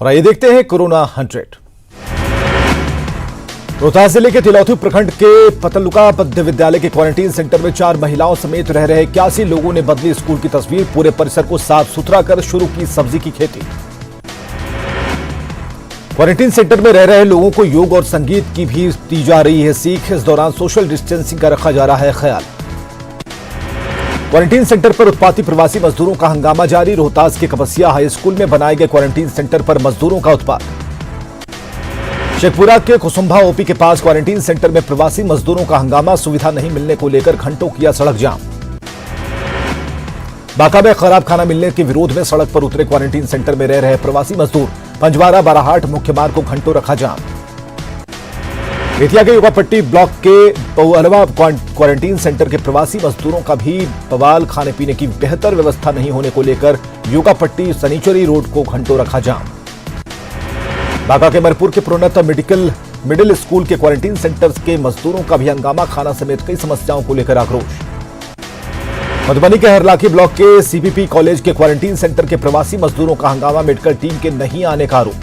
और आइए देखते हैं कोरोना 100। रोहतास जिले के तिलौथू प्रखंड के पतलुका मध्य विद्यालय के क्वारंटीन सेंटर में 4 महिलाओं समेत रह रहे 81 लोगों ने बदली स्कूल की तस्वीर। पूरे परिसर को साफ सुथरा कर शुरू की सब्जी की खेती। क्वारंटीन सेंटर में रह रहे लोगों को योग और संगीत की भी दी जा रही है सीख। इस दौरान सोशल डिस्टेंसिंग का रखा जा रहा है ख्याल। क्वारंटीन सेंटर पर उत्पाती प्रवासी मजदूरों का हंगामा जारी। रोहतास के कपसिया हाई स्कूल में बनाए गए क्वारंटीन सेंटर पर मजदूरों का उत्पात। शेखपुरा के कुसुम्भा ओपी के पास क्वारंटीन सेंटर में प्रवासी मजदूरों का हंगामा। सुविधा नहीं मिलने को लेकर घंटों किया सड़क जाम। बांका में खराब खाना मिलने के विरोध में सड़क पर उतरे क्वारंटीन सेंटर में रह रहे प्रवासी मजदूर। पंजवारा बाराहाट मुख्य मार्ग को घंटों रखा जाम। बेतिया के योगापट्टी ब्लॉक के बहुअलवा क्वारंटीन सेंटर के प्रवासी मजदूरों का भी बवाल। खाने पीने की बेहतर व्यवस्था नहीं होने को लेकर योगापट्टी सनीचरी रोड को घंटों रखा जाम। बांका के मरपुर के प्रोन्नत मिडिल स्कूल के क्वारंटीन सेंटर के मजदूरों का भी हंगामा। खाना समेत कई समस्याओं को लेकर आक्रोश। मधुबनी के हरलाखी ब्लॉक के सीपीपी कॉलेज के क्वारंटीन सेंटर के प्रवासी मजदूरों का हंगामा। मेडिकल टीम के नहीं आने का आरोप।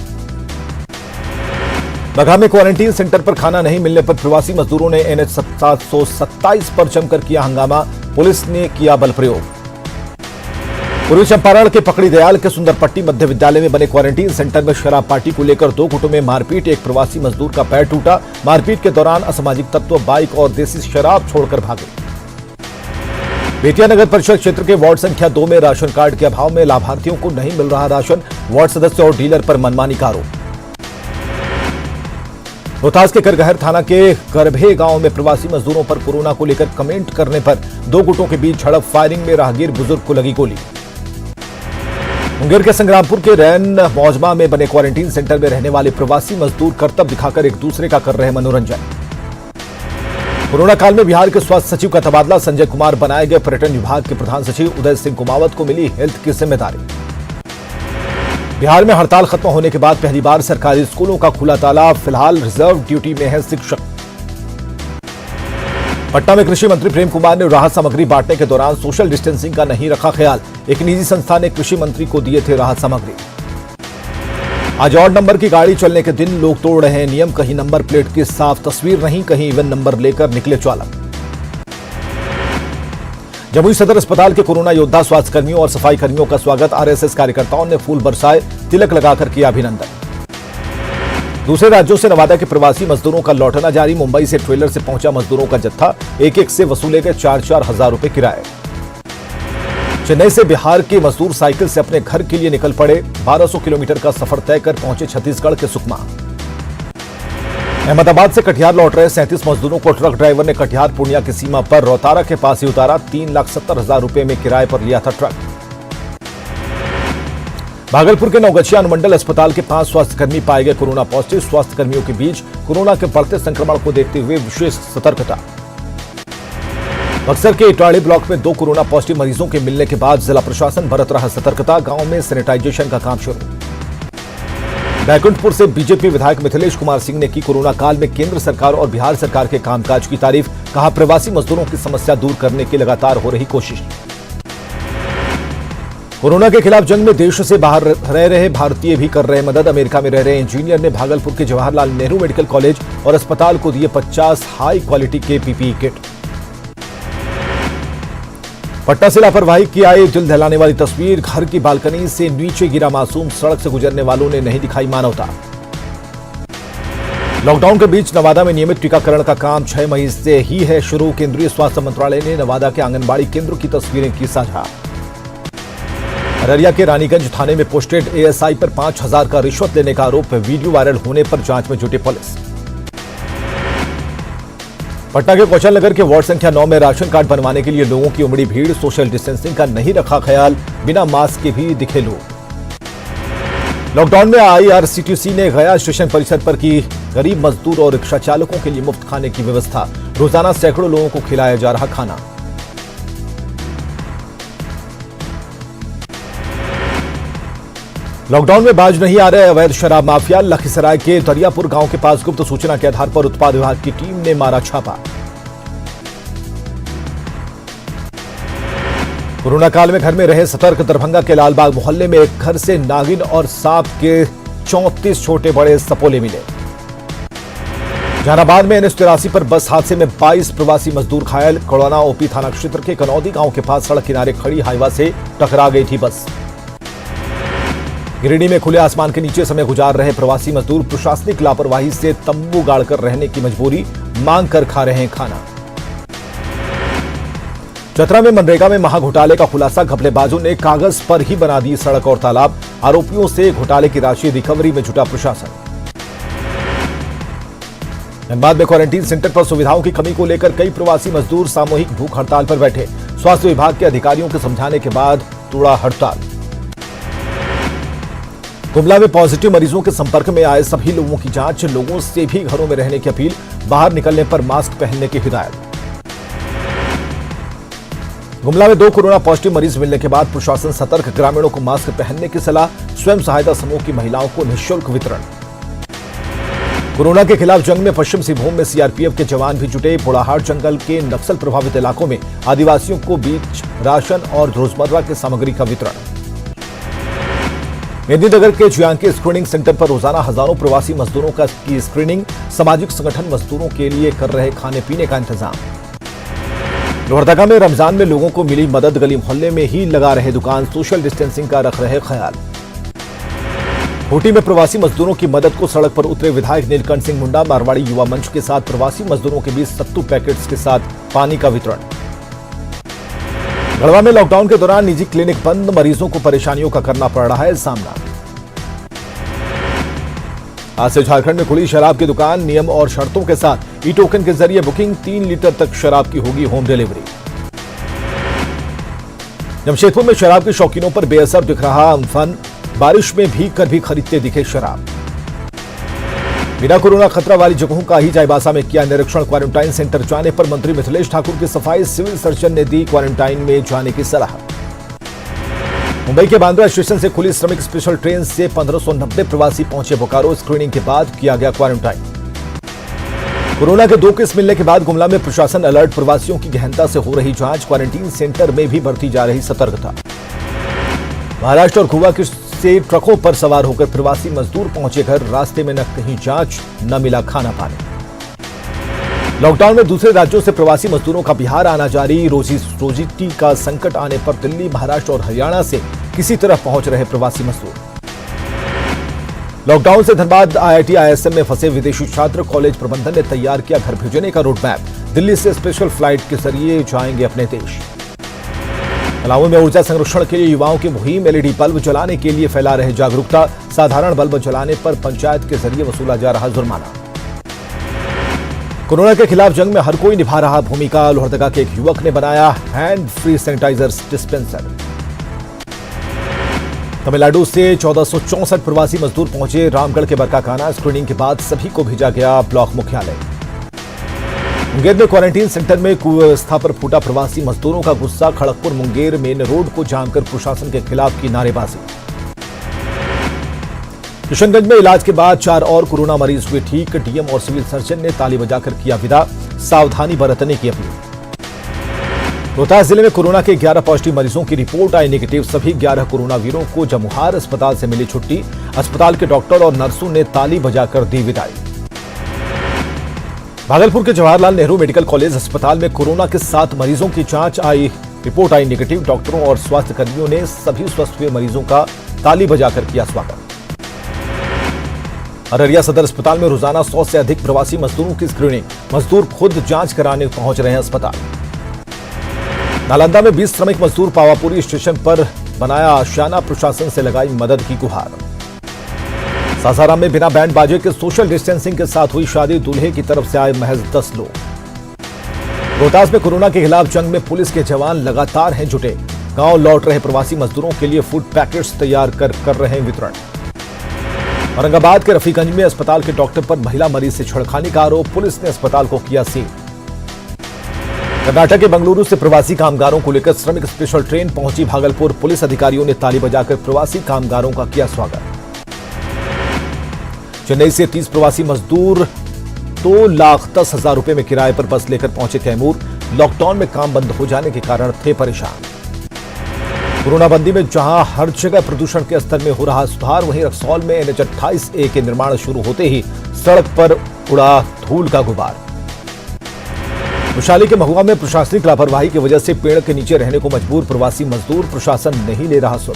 बगहा में क्वारंटीन सेंटर पर खाना नहीं मिलने पर प्रवासी मजदूरों ने NH 727 पर जमकर किया हंगामा। पुलिस ने किया बल प्रयोग। पूर्वी चंपारण के पकड़ी दयाल के सुंदरपट्टी मध्य विद्यालय में बने क्वारंटीन सेंटर में शराब पार्टी को लेकर 2 गुटों में मारपीट। एक प्रवासी मजदूर का पैर टूटा। मारपीट के दौरान असामाजिक तत्व बाइक और देसी शराब छोड़कर भागे। बेतिया नगर परिषद क्षेत्र के वार्ड संख्या 2 में राशन कार्ड के अभाव में लाभार्थियों को नहीं मिल रहा राशन। वार्ड सदस्य और डीलर पर मनमानी का आरोप। रोहतास के करगहर थाना के करभे गांव में प्रवासी मजदूरों पर कोरोना को लेकर कमेंट करने पर 2 गुटों के बीच झड़प। फायरिंग में राहगीर बुजुर्ग को लगी गोली। मुंगेर के संग्रामपुर के रैन मौजमा में बने क्वारंटीन सेंटर में रहने वाले प्रवासी मजदूर करतब दिखाकर एक दूसरे का कर रहे मनोरंजन। कोरोना काल में बिहार के स्वास्थ्य सचिव का तबादला। संजय कुमार बनाए गए। पर्यटन विभाग के प्रधान सचिव उदय सिंह कुमावत को मिली हेल्थ की जिम्मेदारी। बिहार में हड़ताल खत्म होने के बाद पहली बार सरकारी स्कूलों का खुला ताला। फिलहाल रिजर्व ड्यूटी में है शिक्षक। पटना में कृषि मंत्री प्रेम कुमार ने राहत सामग्री बांटने के दौरान सोशल डिस्टेंसिंग का नहीं रखा ख्याल। एक निजी संस्था ने कृषि मंत्री को दिए थे राहत सामग्री। आज ऑड नंबर की गाड़ी चलने के दिन लोग तोड़ रहे हैं नियम। कहीं नंबर प्लेट की साफ तस्वीर नहीं, कहीं इवन नंबर लेकर निकले चालक। जमुई सदर अस्पताल के कोरोना योद्धा स्वास्थ्य कर्मियों और सफाई कर्मियों का स्वागत। आरएसएस कार्यकर्ताओं ने फूल बरसाए, तिलक लगाकर किया अभिनंदन। दूसरे राज्यों से नवादा के प्रवासी मजदूरों का लौटना जारी। मुंबई से ट्रेलर से पहुंचा मजदूरों का जत्था। एक से वसूले गए 4-4 हजार रुपए किराए। चेन्नई से बिहार के मजदूर साइकिल से अपने घर के लिए निकल पड़े। 1200 किलोमीटर का सफर तय कर पहुंचे छत्तीसगढ़ के सुकमा। अहमदाबाद से कटिहार लौट रहे 37 मजदूरों को ट्रक ड्राइवर ने कटिहार पूर्णिया की सीमा पर रोहतारा के पास ही उतारा। 3,70,000 रुपए में किराए पर लिया था ट्रक। भागलपुर के नवगछिया अनुमंडल अस्पताल के 5 स्वास्थ्यकर्मी पाए गए कोरोना पॉजिटिव। स्वास्थ्यकर्मियों के बीच कोरोना के बढ़ते संक्रमण को देखते हुए विशेष सतर्कता। बक्सर के इटाड़ी ब्लॉक में 2 कोरोना पॉजिटिव मरीजों के मिलने के बाद जिला प्रशासन बरत रहा सतर्कता। गांव में सैनिटाइजेशन का काम शुरू। बैकुंठपुर से बीजेपी विधायक मिथिलेश कुमार सिंह ने की कोरोना काल में केंद्र सरकार और बिहार सरकार के कामकाज की तारीफ। कहा प्रवासी मजदूरों की समस्या दूर करने की लगातार हो रही कोशिश। कोरोना के खिलाफ जंग में देश से बाहर रह रहे भारतीय भी कर रहे मदद। अमेरिका में रह रहे इंजीनियर ने भागलपुर के जवाहरलाल नेहरू मेडिकल कॉलेज और अस्पताल को दिए 50 हाई क्वालिटी के पीपीई किट। पटना से लापरवाही की आई दिल दहलाने वाली तस्वीर। घर की बालकनी से नीचे गिरा मासूम। सड़क से गुजरने वालों ने नहीं दिखाई मानवता। लॉकडाउन के बीच नवादा में नियमित टीकाकरण का काम 6 मई से ही है शुरू। केंद्रीय स्वास्थ्य मंत्रालय ने नवादा के आंगनबाड़ी केंद्रों की तस्वीरें की साझा। अररिया के रानीगंज थाने में पोस्टेड एएसआई पर 5,000 का रिश्वत लेने का आरोप। वीडियो वायरल होने पर जांच में जुटी पुलिस। पटना के कौशल नगर के वार्ड संख्या 9 में राशन कार्ड बनवाने के लिए लोगों की उमड़ी भीड़। सोशल डिस्टेंसिंग का नहीं रखा ख्याल। बिना मास्क के भी दिखे लोग। लॉकडाउन में आईआरसीटीसी ने गया स्टेशन परिसर पर की गरीब मजदूर और रिक्शा चालकों के लिए मुफ्त खाने की व्यवस्था। रोजाना सैकड़ों लोगों को खिलाया जा रहा खाना। लॉकडाउन में बाज नहीं आ रहे अवैध शराब माफिया। लखीसराय के दरियापुर गांव के पास गुप्त सूचना के आधार पर उत्पाद विभाग की टीम ने मारा छापा। कोरोना काल में घर में रहे सतर्क। दरभंगा के लालबाग मोहल्ले में एक घर से नागिन और सांप के 34 छोटे बड़े सपोले मिले। जहानाबाद में NH-83 पर बस हादसे में 22 प्रवासी मजदूर घायल। कोड़ाना ओपी थाना क्षेत्र के कनौदी गांव के पास सड़क किनारे खड़ी हाईवा से टकरा गई थी बस। गिरिडीह में खुले आसमान के नीचे समय गुजार रहे प्रवासी मजदूर। प्रशासनिक लापरवाही से तंबू गाड़कर रहने की मजबूरी, मांग कर खा रहे हैं खाना। चतरा में मनरेगा में महाघोटाले का खुलासा। घपलेबाजों ने कागज पर ही बना दी सड़क और तालाब। आरोपियों से घोटाले की राशि रिकवरी में जुटा प्रशासन। धनबाद में क्वारंटीन सेंटर पर सुविधाओं की कमी को लेकर कई प्रवासी मजदूर सामूहिक भूख हड़ताल पर बैठे। स्वास्थ्य विभाग के अधिकारियों के समझाने के बाद तोड़ा हड़ताल। गुमला में पॉजिटिव मरीजों के संपर्क में आए सभी लोगों की जांच। लोगों से भी घरों में रहने की अपील। बाहर निकलने पर मास्क पहनने की हिदायत। गुमला में 2 कोरोना पॉजिटिव मरीज मिलने के बाद प्रशासन सतर्क। ग्रामीणों को मास्क पहनने की सलाह। स्वयं सहायता समूह की महिलाओं को निःशुल्क वितरण। कोरोना के खिलाफ जंग में पश्चिम सिंहभूम में सीआरपीएफ के जवान भी जुटे। बुढ़ाहाट जंगल के नक्सल प्रभावित इलाकों में आदिवासियों को बीच राशन और रोजमर्रा की सामग्री का वितरण। मेदिनीनगर के जियांकी स्क्रीनिंग सेंटर पर रोजाना हजारों प्रवासी मजदूरों की स्क्रीनिंग। सामाजिक संगठन मजदूरों के लिए कर रहे खाने पीने का इंतजाम। लोहरदगा में रमजान में लोगों को मिली मदद। गली मोहल्ले में ही लगा रहे दुकान। सोशल डिस्टेंसिंग का रख रहे ख्याल। खूंटी में प्रवासी मजदूरों की मदद को सड़क पर उतरे विधायक नीलकंठ सिंह मुंडा। मारवाड़ी युवा मंच के साथ प्रवासी मजदूरों के बीच सत्तू पैकेट्स के साथ पानी का वितरण। गढ़वा में लॉकडाउन के दौरान निजी क्लिनिक बंद। मरीजों को परेशानियों का करना पड़ रहा है सामना। आज से झारखंड में खुली शराब की दुकान। नियम और शर्तों के साथ ई टोकन के जरिए बुकिंग। 3 लीटर तक शराब की होगी होम डिलीवरी। जमशेदपुर में शराब के शौकीनों पर बेअसर दिख रहा अम्फन। बारिश में भीग कर भी खरीदते दिखे शराब। बिना कोरोना खतरा वाली जगहों का ही चाईबासा में किया निरीक्षण। क्वारंटाइन सेंटर जाने पर मंत्री मिथिलेश ठाकुर की सफाई। सिविल सर्जन ने दी क्वारंटाइन में जाने की सलाह। मुंबई के बांद्रा स्टेशन से खुली श्रमिक स्पेशल ट्रेन से 1590 प्रवासी पहुंचे बोकारो। स्क्रीनिंग के बाद किया गया क्वारंटाइन। कोरोना के 2 केस मिलने के बाद गुमला में प्रशासन अलर्ट। प्रवासियों की गहनता से हो रही जांच। क्वारंटीन सेंटर में भी बरती जा रही सतर्कता। महाराष्ट्र और गोवा से ट्रकों पर सवार होकर प्रवासी मजदूर पहुंचे घर। रास्ते में न कहीं जांच, न मिला खाना पानी। लॉकडाउन में दूसरे राज्यों से प्रवासी मजदूरों का बिहार आना जारी। रोजी का संकट आने पर दिल्ली, महाराष्ट्र और हरियाणा से किसी तरह पहुंच रहे प्रवासी मजदूर। लॉकडाउन से धनबाद IIT ISM में फंसे विदेशी छात्र। कॉलेज प्रबंधन ने तैयार किया घर भेजने का रोड मैप। दिल्ली से स्पेशल फ्लाइट के जरिए जाएंगे अपने देश। पलामू में ऊर्जा संरक्षण के लिए युवाओं की मुहिम। LED बल्ब जलाने के लिए फैला रहे जागरूकता। साधारण बल्ब जलाने पर पंचायत के जरिए वसूला जा रहा जुर्माना। कोरोना के खिलाफ जंग में हर कोई निभा रहा भूमिका। लोहरदगा के एक युवक ने बनाया hand free sanitiser dispenser. Tamil Nadu से 1464 प्रवासी मजदूर पहुंचे रामगढ़ के बरकाकाना। स्क्रीनिंग के बाद सभी को भेजा गया ब्लॉक मुख्यालय। मुंगेर में क्वारंटीन सेंटर में कुव्यवस्था पर फूटा प्रवासी मजदूरों का गुस्सा। खड़गपुर मुंगेर मेन रोड को जाम कर प्रशासन के खिलाफ की नारेबाजी। किशनगंज में इलाज के बाद 4 और कोरोना मरीज हुए ठीक। डीएम और सिविल सर्जन ने ताली बजाकर किया विदा। सावधानी बरतने की अपील। रोहतास जिले में कोरोना के 11 पॉजिटिव मरीजों की रिपोर्ट आई नेगेटिव। सभी 11 कोरोना वीरों को जमुहार अस्पताल से मिली छुट्टी। अस्पताल के डॉक्टर और नर्सों ने ताली बजाकर दी विदाई। भागलपुर के जवाहरलाल नेहरू मेडिकल कॉलेज अस्पताल में कोरोना के 7 मरीजों की जांच आई। रिपोर्ट आई नेगेटिव। डॉक्टरों और स्वास्थ्य कर्मियों ने सभी स्वस्थ हुए मरीजों का ताली बजाकर किया स्वागत। अररिया सदर अस्पताल में रोजाना 100 से अधिक प्रवासी मजदूरों की स्क्रीनिंग। मजदूर खुद जांच कराने पहुंच रहे हैं अस्पताल। नालंदा में 20 श्रमिक मजदूर पावापुरी स्टेशन पर बनाया आशियाना। प्रशासन से लगाई मदद की गुहार। सासाराम में बिना बैंड बाजे के सोशल डिस्टेंसिंग के साथ हुई शादी। दूल्हे की तरफ से आए महज 10 लोग। रोहतास में कोरोना के खिलाफ जंग में पुलिस के जवान लगातार हैं जुटे। गांव लौट रहे प्रवासी मजदूरों के लिए फूड पैकेट्स तैयार कर रहे हैं वितरण। औरंगाबाद के रफीगंज में अस्पताल के डॉक्टर पर महिला मरीज से छेड़खानी का आरोप। पुलिस ने अस्पताल को किया सील। कर्नाटक के बंगलुरु से प्रवासी कामगारों को लेकर श्रमिक स्पेशल ट्रेन पहुंची भागलपुर। पुलिस अधिकारियों ने ताली बजाकर प्रवासी कामगारों का किया स्वागत। चेन्नई से 30 प्रवासी मजदूर 2,10,000 रुपए में किराए पर बस लेकर पहुंचे कैमूर। लॉकडाउन में काम बंद हो जाने के कारण थे परेशान। कोरोना बंदी में जहां हर जगह प्रदूषण के स्तर में हो रहा सुधार, वहीं रक्सौल में NH-28A के निर्माण शुरू होते ही सड़क पर उड़ा धूल का गुबार। वैशाली के महुआ में प्रशासनिक लापरवाही की वजह से पेड़ के नीचे रहने को मजबूर प्रवासी मजदूर, प्रशासन नहीं ले रहा सुध।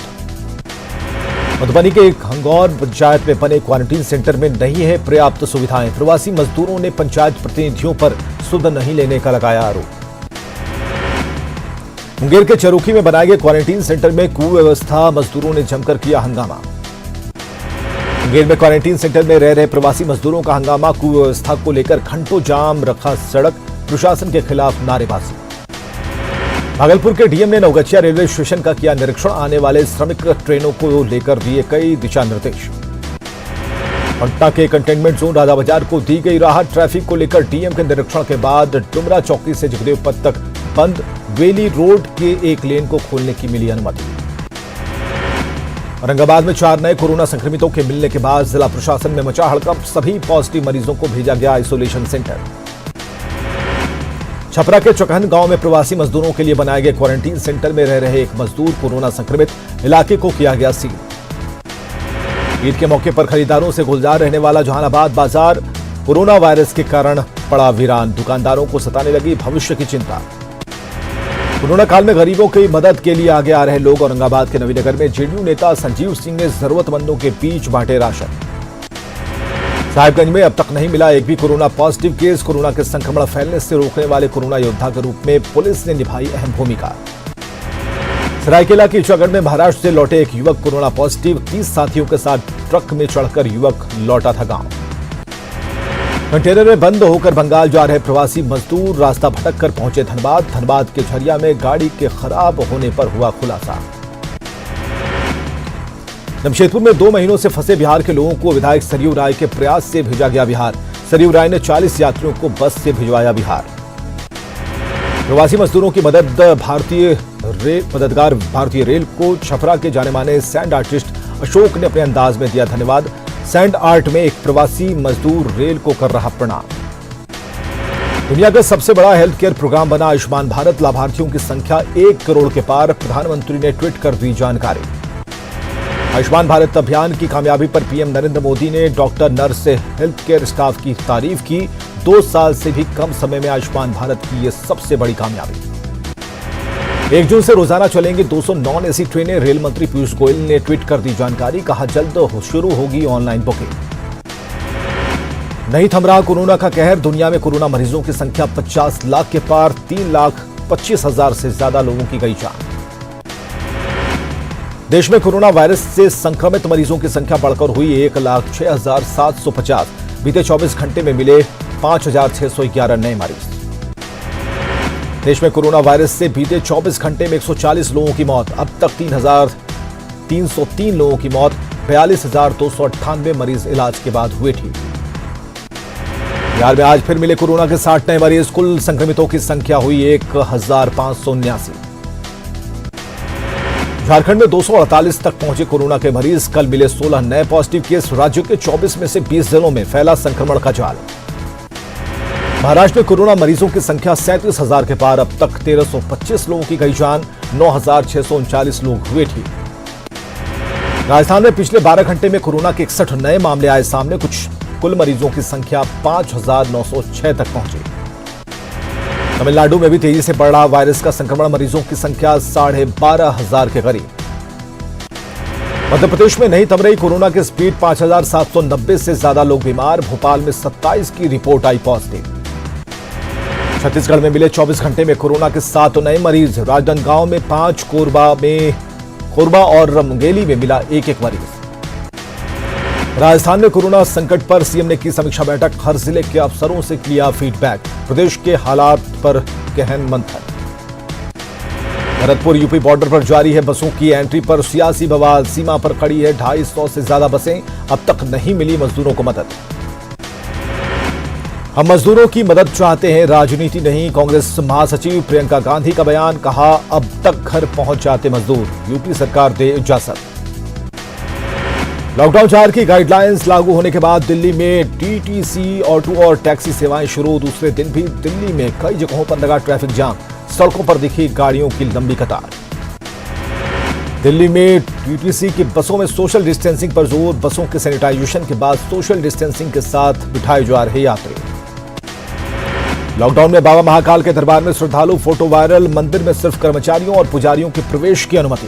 मधुबनी के खंगौर पंचायत में बने क्वारंटीन सेंटर में नहीं है पर्याप्त सुविधाएं, प्रवासी मजदूरों ने पंचायत प्रतिनिधियों पर सुध नहीं लेने का लगाया आरोप। मुंगेर के चरोखी में बनाए गए क्वारंटीन सेंटर में कुव्यवस्था, मजदूरों ने जमकर किया हंगामा। मुंगेर में क्वारंटीन सेंटर में रह रहे प्रवासी मजदूरों का हंगामा, कुव्यवस्था को लेकर घंटों जाम रखा सड़क, प्रशासन के खिलाफ नारेबाजी। भागलपुर के डीएम ने नवगछिया रेलवे स्टेशन का किया निरीक्षण, आने वाले श्रमिक ट्रेनों को लेकर दिए कई दिशा निर्देश। पटना के कंटेनमेंट जोन राजा बाजार को दी गई राहत, ट्रैफिक को लेकर डीएम के निरीक्षण के बाद डुमरा चौकी से जगदेव पथ तक बंद, वेली रोड के एक लेन को खोलने की मिली अनुमति। औरंगाबाद में 4 नए कोरोना संक्रमितों के मिलने के बाद जिला प्रशासन में मचा हड़कंप, सभी पॉजिटिव मरीजों को भेजा गया आइसोलेशन सेंटर। छपरा के चौकहन गांव में प्रवासी मजदूरों के लिए बनाए गए क्वारंटीन सेंटर में रह रहे एक मजदूर कोरोना संक्रमित, इलाके को किया गया सील। ईद के मौके पर खरीदारों से गुलजार रहने वाला जहानाबाद बाजार कोरोना वायरस के कारण पड़ा वीरान, दुकानदारों को सताने लगी भविष्य की चिंता। कोरोना काल में गरीबों की मदद के लिए आगे आ रहे लोग, औरंगाबाद के नवीनगर में जेडीयू नेता संजीव सिंह ने जरूरतमंदों के बीच बांटे राशन। साहिबगंज में अब तक नहीं मिला एक भी कोरोना पॉजिटिव केस, कोरोना के संक्रमण फैलने से रोकने वाले कोरोना योद्धा के रूप में पुलिस ने निभाई अहम भूमिका। सरायकेला की ईचागढ़ में महाराष्ट्र से लौटे एक युवक कोरोना पॉजिटिव, 30 साथियों के साथ ट्रक में चढ़कर युवक लौटा था गांव। कंटेनर में बंद होकर बंगाल जा रहे प्रवासी मजदूर रास्ता भटक कर पहुंचे धनबाद, धनबाद के झरिया में गाड़ी के खराब होने पर हुआ खुलासा। जमशेदपुर में 2 महीनों से फंसे बिहार के लोगों को विधायक सरयू राय के प्रयास से भेजा गया बिहार, सरयू राय ने 40 यात्रियों को बस से भिजवाया बिहार। प्रवासी मजदूरों की मददगार भारतीय रेल को छपरा के जाने माने सैंड आर्टिस्ट अशोक ने अपने अंदाज में दिया धन्यवाद, सैंड आर्ट में एक प्रवासी मजदूर रेल को कर रहा प्रणाम। दुनिया का सबसे बड़ा हेल्थ केयर प्रोग्राम बना आयुष्मान भारत, लाभार्थियों की संख्या 1 करोड़ के पार, प्रधानमंत्री ने ट्वीट कर दी जानकारी। आयुष्मान भारत अभियान की कामयाबी पर पीएम नरेंद्र मोदी ने डॉक्टर, नर्स से हेल्थ केयर स्टाफ की तारीफ की, 2 साल से भी कम समय में आयुष्मान भारत की यह सबसे बड़ी कामयाबी। 1 जून से रोजाना चलेंगे 200 नॉन एसी ट्रेनें, रेल मंत्री पीयूष गोयल ने ट्वीट कर दी जानकारी, कहा जल्द शुरू होगी ऑनलाइन बुकिंग। नहीं थम रहा कोरोना का कहर, दुनिया में कोरोना मरीजों की संख्या 50 लाख के पार, 3,25,000 से ज्यादा लोगों की गई जान। देश में कोरोना वायरस से संक्रमित मरीजों की संख्या बढ़कर हुई 1,06,750, बीते 24 घंटे में मिले 5,611 नए मरीज। देश में कोरोना वायरस से बीते 24 घंटे में 140 लोगों की मौत, अब तक 3,303 लोगों की मौत, 42,298 मरीज इलाज के बाद हुए ठीक। बिहार में आज फिर मिले कोरोना के 60 नए मरीज, कुल संक्रमितों की संख्या हुई 1,579। झारखंड में 248 तक पहुंचे कोरोना के मरीज, कल मिले 16 नए पॉजिटिव केस, राज्य के 24 में से 20 जिलों में फैला संक्रमण का जाल। महाराष्ट्र में कोरोना मरीजों की संख्या 37,000 के पार, अब तक 1,325 लोगों की गई जान, 9,639 लोग हुए ठीक। राजस्थान में पिछले 12 घंटे में कोरोना के 61 नए मामले आए सामने, कुल मरीजों की संख्या 5,906 तक पहुंची। तमिलनाडु में भी तेजी से बढ़ रहा वायरस का संक्रमण, मरीजों की संख्या 12,500 के करीब। मध्य प्रदेश में नहीं थम रही कोरोना की स्पीड, 5,790 से ज्यादा लोग बीमार, भोपाल में 27 की रिपोर्ट आई पॉजिटिव। छत्तीसगढ़ में मिले 24 घंटे में कोरोना के 7 नए मरीज, राजनांदगांव में 5, कोरबा और मुंगेली में मिला 1-1 मरीज। राजस्थान में कोरोना संकट पर सीएम ने की समीक्षा बैठक, हर जिले के अफसरों से लिया फीडबैक, प्रदेश के हालात पर गहन मंथन। भरतपुर यूपी बॉर्डर पर जारी है बसों की एंट्री पर सियासी बवाल, सीमा पर खड़ी है 250 से ज्यादा बसें, अब तक नहीं मिली मजदूरों को मदद। हम मजदूरों की मदद चाहते हैं, राजनीति नहीं, कांग्रेस महासचिव प्रियंका गांधी का बयान, कहा अब तक घर पहुंच जाते मजदूर, यूपी सरकार दे इजाजत। लॉकडाउन 4 की गाइडलाइंस लागू होने के बाद दिल्ली में टीटीसी, ऑटो और टैक्सी सेवाएं शुरू, दूसरे दिन भी दिल्ली में कई जगहों पर लगा ट्रैफिक जाम, सड़कों पर दिखी गाड़ियों की लंबी कतार। दिल्ली में टीटीसी की बसों में सोशल डिस्टेंसिंग पर जोर, बसों के सैनिटाइजेशन के बाद सोशल डिस्टेंसिंग के साथ बिठाए जा रहे यात्री। लॉकडाउन में बाबा महाकाल के दरबार में श्रद्धालु, फोटो वायरल, मंदिर में सिर्फ कर्मचारियों और पुजारियों के प्रवेश की अनुमति।